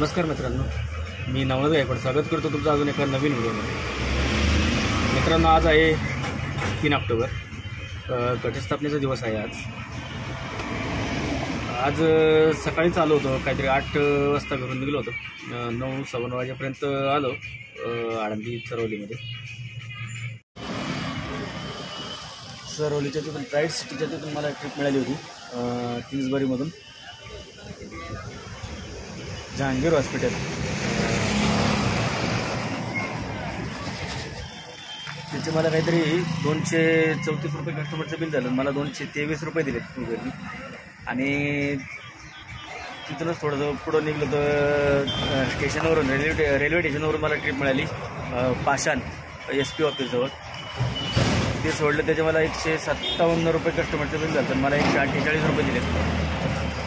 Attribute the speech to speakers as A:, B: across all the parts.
A: नमस्कार मित्रांनो, मी नवनाथ गायकवाड स्वागत करतो तुमचं अजून एका नवीन व्हिडिओमध्ये। मित्रांनो, आज आहे 3 ऑक्टोबर, घटस्थापनेचा दिवस आहे। आज सकाळी चालू होतो, काहीतरी 8 वाजता घरून निघलो होतो, 9-9:15 वाजेपर्यंत आलो आळंदी चरवलीमध्ये। चरवलीच्या तिथून प्राईड सिटीच्या तिथून मला ट्रिप मिळाली होती किंग्सबरीमधून जहांगीर हॉस्पिटल। त्याचे मला काहीतरी 234 रुपये कस्टमरचं बिल झालं। मला 223 रुपये दिले उबरनी। आणि तिथूनच थोडंसं पुढं निघलं तर स्टेशनवरून रेल्वे स्टेशनवरून मला ट्रिप मिळाली पाषाण SP ऑफिसजवळ। ते सोडलं त्याचे मला 157 रुपये कस्टमरचं बिल झालं, तर मला 148 रुपये दिले।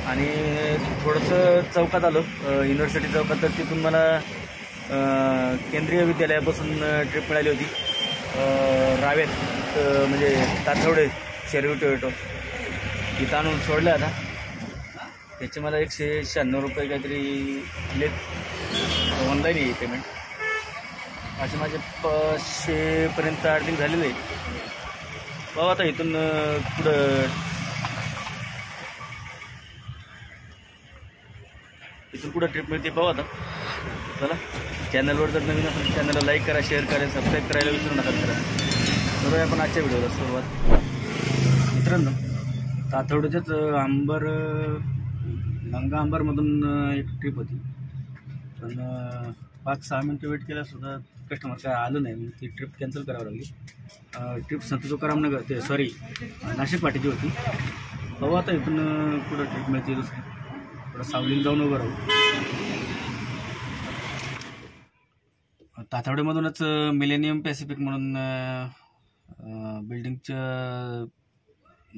A: आणि थोडंसं चौकात आलो, युनिव्हर्सिटी चौकात, तर तिथून मला केंद्रीय विद्यालयापासून ट्रिप मिळाली होती रावेत, म्हणजे ताथवडे शेरवी टोयोटो इथं आणून सोडलं। आता त्याचे मला 196 रुपये काहीतरी दिलेत, ऑनलाईन आहे पेमेंट। असे माझे 500पर्यंत अर्थिंग झालेलं आहे। बाबा आता इथून पुढं ट्रिप मिळते पाहू आता। चला, चॅनलवर जर नवीन असेल चॅनलला लाईक करा, शेअर करा, सबस्क्राईब करायला विसरू नका मित्रांनो। करूया आपण आजच्या व्हिडिओला सुरुवात। मित्रांनो, ताथवड्याच्याच लंगा अंबरमधून एक ट्रिप होती, पण 5-6 मिनटं वेट केल्यासुद्धा कस्टमर काय आलं नाही, मग ती ट्रिप कॅन्सल करावी लागली। ट्रिप संत तुकाराम नगर ते नाशिक पाटीची होती। पाहू आता इथून पुढं ट्रिप मिळते दुसरी, थोडं सावलीला जाऊन उभं राहू। ताथवड्यामधूनच मिलेनियम पॅसिफिक म्हणून बिल्डिंगचं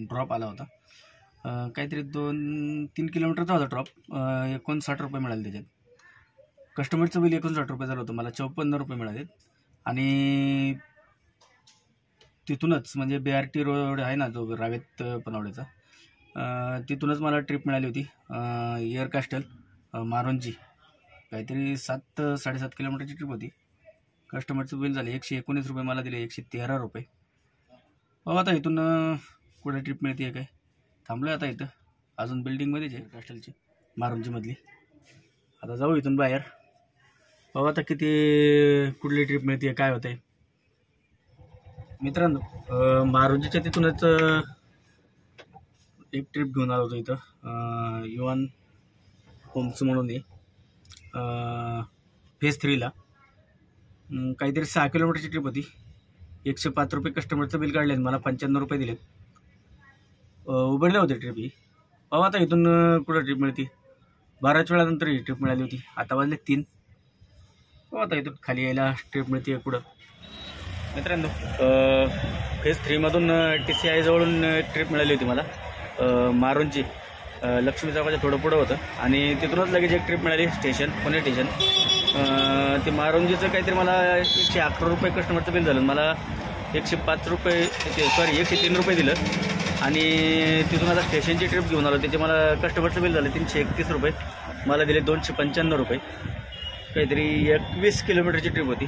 A: ड्रॉप आला होता, काहीतरी 2-3 किलोमीटरचा होता ड्रॉप। 59 रुपये मिळाले त्याच्यात। कस्टमरचं बिल 59 रुपये झालं होतं, मला 54 रुपये मिळाले। आणि तिथूनच म्हणजे BRT रोड आहे ना जो रावेत पनवड्याचा, तिथूनच मला ट्रिप मिळाली होती एअर कास्टल मारोंजी, काहीतरी 7-7.5 किलोमीटरची ट्रिप होती। कस्टमरचं बिल झाले 119 रुपये, मला दिले 113 रुपये। हो, आता इथून कुठे ट्रिप मिळते काय, थांबलो आता इथं, अजून बिल्डिंगमध्येच आहे कास्टलची मारोंजीमधली। आता जाऊ इथून बाहेर, हो आता कुठली ट्रिप मिळते काय होतंय। मित्रांनो, मारोंजीच्या तिथूनच एक ट्रिप घेऊन आलो होतो इथं युवन होम्स म्हणून आहे, फेज 3ला। काहीतरी 6 किलोमीटरची ट्रिप होती। 105 रुपये कस्टमरचं बिल काढले, मला 95 रुपये दिलेत। उघडले होते ट्रिप ही। पाहू आता इथून कुठं ट्रिप मिळते। 12 वेळानंतर ही ट्रिप मिळाली होती, आता वाजले 3। पाहू आता इथून खाली यायला ट्रिप मिळते कुठं। मित्रांनो, फेज 3मधून TCI जवळून ट्रिप मिळाली होती मला मारोंजी, लक्ष्मी चौकाच्या थोडं पुढं होतं। आणि तिथूनच लगेच एक ट्रिप मिळाली स्टेशन, पुणे स्टेशन। ते मारोंजीचं काहीतरी मला 111 रुपये कस्टमरचं बिल झालं, मला 105 रुपये 103 रुपये दिलं। आणि तिथून आता स्टेशनची ट्रिप घेऊन आलो, त्याचे मला कस्टमरचं बिल झालं 331 रुपये, मला दिले 295 रुपये। काहीतरी 21 किलोमीटरची ट्रिप होती,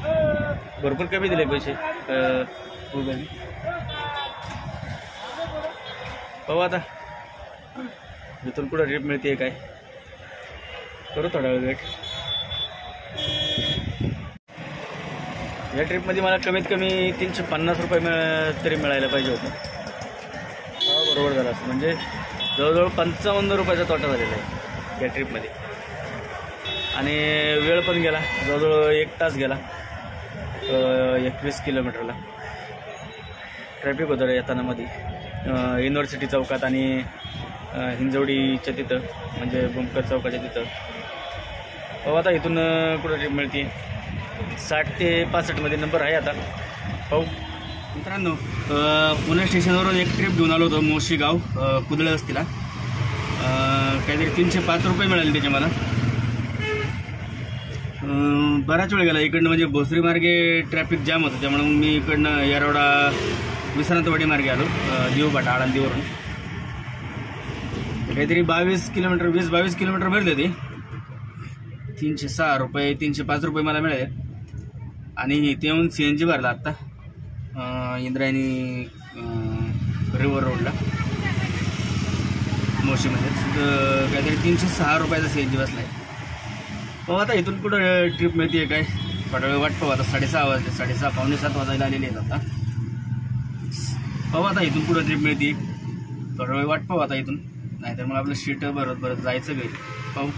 A: भरपूर कमी दिले पैसे उबरने। पाहू आता इथून कुठं ट्रिप मिळते काय, करू थोडा वेळ वेट। या ट्रिपमध्ये मला कमीत कमी 350 रुपये तरी मिळायला पाहिजे होतं। बरोबर झालं असं, म्हणजे जवळजवळ 55 रुपयाचा तोटा झालेला आहे या ट्रिपमध्ये। आणि वेळ पण गेला, जवळजवळ 1 तास गेला 21 किलोमीटरला। ट्रॅफिक होतं येताना मध्ये युनिव्हर्सिटी चौकात आणि हिंजवडीच्या तिथं, म्हणजे बुमकर चौकाच्या तिथं। हो, आता इथून कुठं ट्रिप मिळते। 60 ते 65मध्ये नंबर आहे आता, पाहू। मित्रांनो, पुणे स्टेशनवरून एक ट्रिप घेऊन आलो होतो मोशीगाव कुदळे वस्तीला, काहीतरी 305 रुपये मिळाले त्याचे मला। बराच वेळ गेला इकडनं, म्हणजे भोसरी मार्गे ट्रॅफिक जाम होतं, त्यामुळे मग मी इकडनं येरवडा विश्रांतवाडी मार्गे आलो, दिवपाटा आळंदीवरून। काहीतरी 22 किलोमीटर 20-22 किलोमीटर भरले ते। 306 रुपये 305 रुपये मला मिळाले. आणि इथे येऊन CNG भरला आत्ता इंद्रायणी रिव्हर रोडला मोशीमध्ये. काहीतरी 306 रुपयाचा CNG बसला आहे. पाहू आता इथून कुठं ट्रिप मिळते काय, थोडा वेळ वाट पाहू. आता 6:30 वाजले, 6:30 पावणे 7 वाजायला आलेले आहेत आता. पाहू आता इथून कुठं ट्रिप मिळते, थोडा वेळ वाट पाहू आता इथून, नाहीतर मग आपलं शीट भरत जायचं घरी. पाहू.